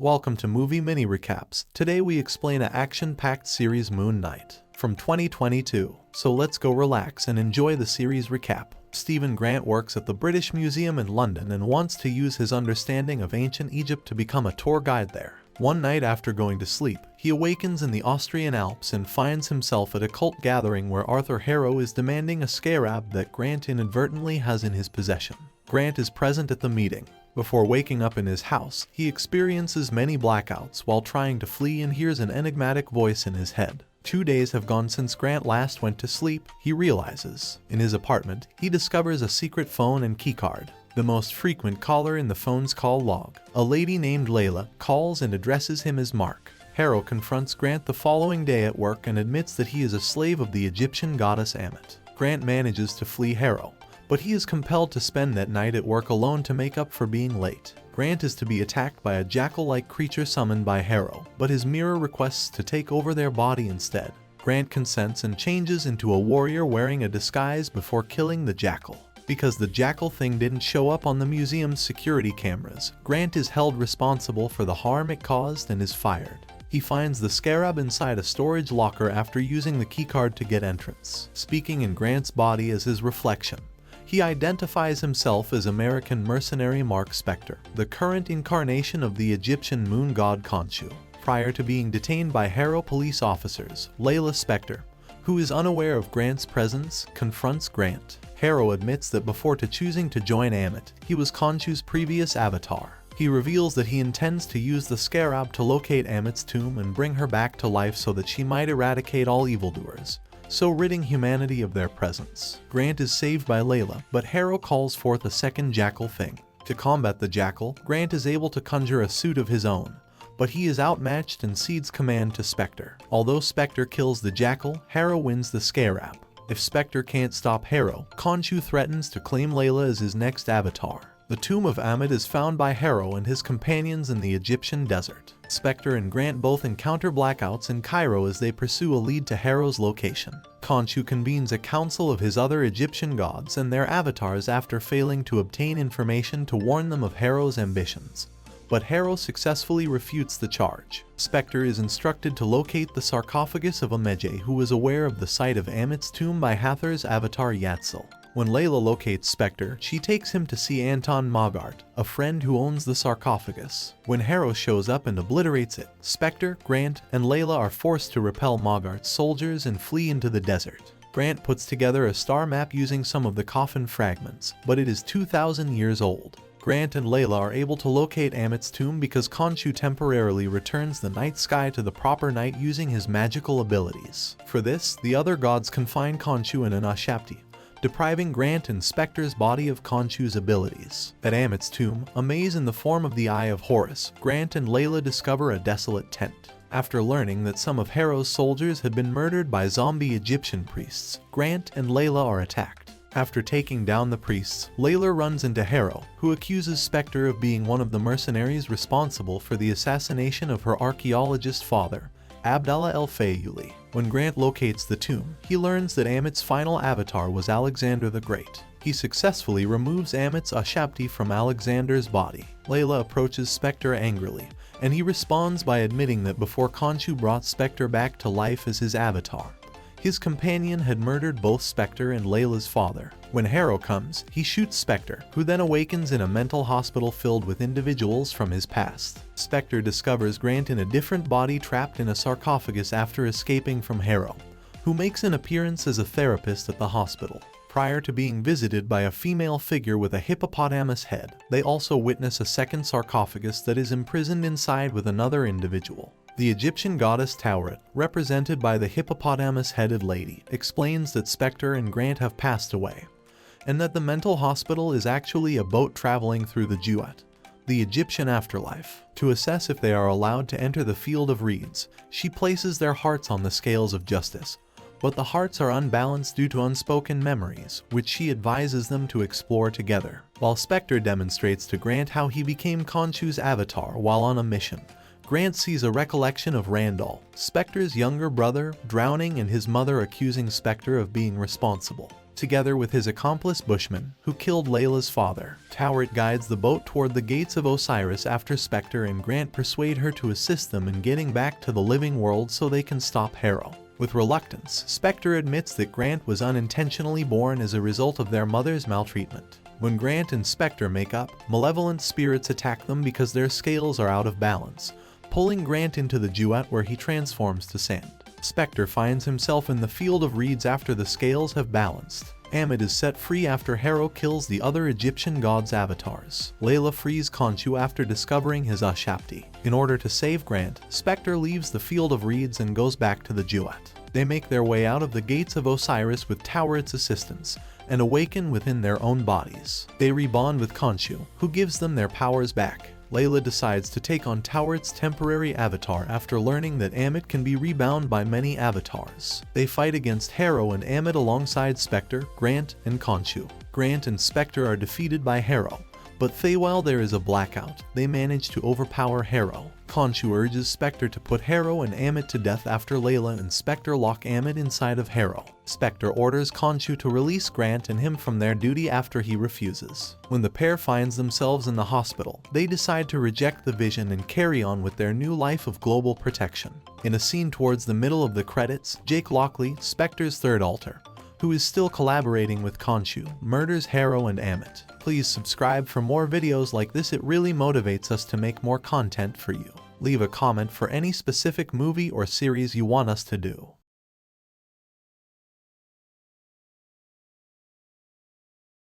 welcome to Movie Mini Recaps. Today we explain an action-packed series Moon Knight from 2022. So let's go relax and enjoy the series recap. Stephen Grant works at the British Museum in London and wants to use his understanding of ancient Egypt to become a tour guide there. One night after going to sleep, he awakens in the Austrian Alps and finds himself at a cult gathering where Arthur Harrow is demanding a scarab that Grant inadvertently has in his possession. Grant is present at the meeting. Before waking up in his house, he experiences many blackouts while trying to flee and hears an enigmatic voice in his head. 2 days have gone since Grant last went to sleep, he realizes. In his apartment, he discovers a secret phone and keycard. The most frequent caller in the phone's call log, a lady named Layla, calls and addresses him as Marc. Harrow confronts Grant the following day at work and admits that he is a slave of the Egyptian goddess Ammit. Grant manages to flee Harrow, but he is compelled to spend that night at work alone to make up for being late. Grant is to be attacked by a jackal-like creature summoned by Harrow, but his mirror requests to take over their body instead. Grant consents and changes into a warrior wearing a disguise before killing the jackal. Because the jackal thing didn't show up on the museum's security cameras, Grant is held responsible for the harm it caused and is fired. He finds the scarab inside a storage locker after using the keycard to get entrance. Speaking in Grant's body as his reflection, he identifies himself as American mercenary Marc Spector, the current incarnation of the Egyptian moon god Khonshu. Prior to being detained by Harrow police officers, Layla Spector, who is unaware of Grant's presence, confronts Grant. Harrow admits that before choosing to join Ammit, he was Khonshu's previous avatar. He reveals that he intends to use the scarab to locate Ammit's tomb and bring her back to life so that she might eradicate all evildoers, so ridding humanity of their presence. Grant is saved by Layla, but Harrow calls forth a second jackal thing. To combat the jackal, Grant is able to conjure a suit of his own, but he is outmatched and cedes command to Spector. Although Spector kills the jackal, Harrow wins the scarab. If Spector can't stop Harrow, Khonshu threatens to claim Layla as his next avatar. The tomb of Ammit is found by Harrow and his companions in the Egyptian desert. Spector and Grant both encounter blackouts in Cairo as they pursue a lead to Harrow's location. Khonshu convenes a council of his other Egyptian gods and their avatars after failing to obtain information to warn them of Harrow's ambitions. But Harrow successfully refutes the charge. Spector is instructed to locate the sarcophagus of Ammedje, who is aware of the site of Ammit's tomb by Hathor's avatar Yatzil. When Layla locates Spector, she takes him to see Anton Mogart, a friend who owns the sarcophagus. When Harrow shows up and obliterates it, Spector, Grant, and Layla are forced to repel Mogart's soldiers and flee into the desert. Grant puts together a star map using some of the coffin fragments, but it is 2,000 years old. Grant and Layla are able to locate Ammit's tomb because Khonshu temporarily returns the night sky to the proper night using his magical abilities. For this, the other gods confine Khonshu in an Ashapti, depriving Grant and Spector's body of Khonshu's abilities. At Ammit's tomb, a maze in the form of the Eye of Horus, Grant and Layla discover a desolate tent. After learning that some of Harrow's soldiers had been murdered by zombie Egyptian priests, Grant and Layla are attacked. After taking down the priests, Layla runs into Harrow, who accuses Spector of being one of the mercenaries responsible for the assassination of her archaeologist father, Abdallah el-Fayuli. When Grant locates the tomb, he learns that Ammit's final avatar was Alexander the Great. He successfully removes Ammit's Ashapti from Alexander's body. Layla approaches Spector angrily, and he responds by admitting that before Khonshu brought Spector back to life as his avatar, his companion had murdered both Spector and Layla's father. When Harrow comes, he shoots Spector, who then awakens in a mental hospital filled with individuals from his past. Spector discovers Grant in a different body trapped in a sarcophagus after escaping from Harrow, who makes an appearance as a therapist at the hospital. Prior to being visited by a female figure with a hippopotamus head, they also witness a second sarcophagus that is imprisoned inside with another individual. The Egyptian goddess Tauret, represented by the hippopotamus-headed lady, explains that Spector and Grant have passed away, and that the mental hospital is actually a boat traveling through the Juat, the Egyptian afterlife. To assess if they are allowed to enter the field of reeds, she places their hearts on the scales of justice, but the hearts are unbalanced due to unspoken memories, which she advises them to explore together. While Spector demonstrates to Grant how he became Khonshu's avatar while on a mission, Grant sees a recollection of Randall, Spector's younger brother, drowning and his mother accusing Spector of being responsible, together with his accomplice Bushman, who killed Layla's father. Towert guides the boat toward the gates of Osiris after Spector and Grant persuade her to assist them in getting back to the living world so they can stop Harrow. With reluctance, Spector admits that Grant was unintentionally born as a result of their mother's maltreatment. When Grant and Spector make up, malevolent spirits attack them because their scales are out of balance, pulling Grant into the duat where he transforms to sand. Spector finds himself in the field of reeds after the scales have balanced. Amit is set free after Harrow kills the other Egyptian gods' avatars. Layla frees Khonshu after discovering his Ashapti. In order to save Grant, Spector leaves the field of reeds and goes back to the duat. They make their way out of the gates of Osiris with Towert's assistance, and awaken within their own bodies. They rebond with Khonshu, who gives them their powers back. Layla decides to take on Towert's temporary avatar after learning that Amit can be rebound by many avatars. They fight against Harrow and Amit alongside Spector, Grant, and Khonshu. Grant and Spector are defeated by Harrow, but while there is a blackout, they manage to overpower Harrow. Khonshu urges Spector to put Harrow and Amit to death after Layla and Spector lock Amit inside of Harrow. Spector orders Khonshu to release Grant and him from their duty after he refuses. When the pair finds themselves in the hospital, they decide to reject the vision and carry on with their new life of global protection. In a scene towards the middle of the credits, Jake Lockley, Spector's third alter, who is still collaborating with Khonshu, murders Harrow and Amit. Please subscribe for more videos like this, it really motivates us to make more content for you. Leave a comment for any specific movie or series you want us to do.